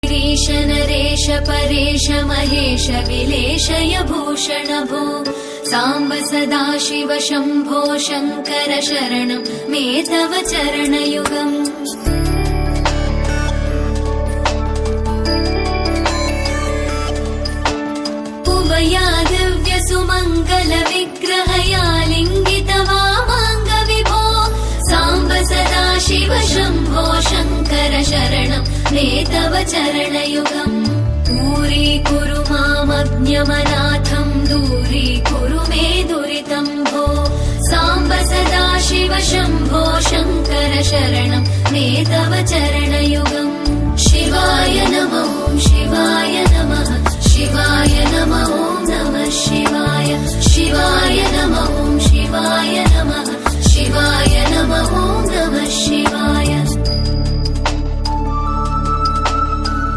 गिरीश नरेश परेश महेश विलेशय भूषण भो साम्ब सदाशिव शम्भो शङ्कर शरणं मे तव चरणयुगम् उमया दिव्य सुमङ्गल विग्रहया लिङ्गित वामाङ्ग विभो साम्ब सदाशिव शम्भो शङ्कर शरणं मे तव चरणयुगम् दूरीकुरु मामज्ञमनाथं दूरीकुरु मे दुरितं भो साम्ब सदाशिव शम्भो शङ्कर शरणं मे तव चरणयुगम् शिवाय नमः।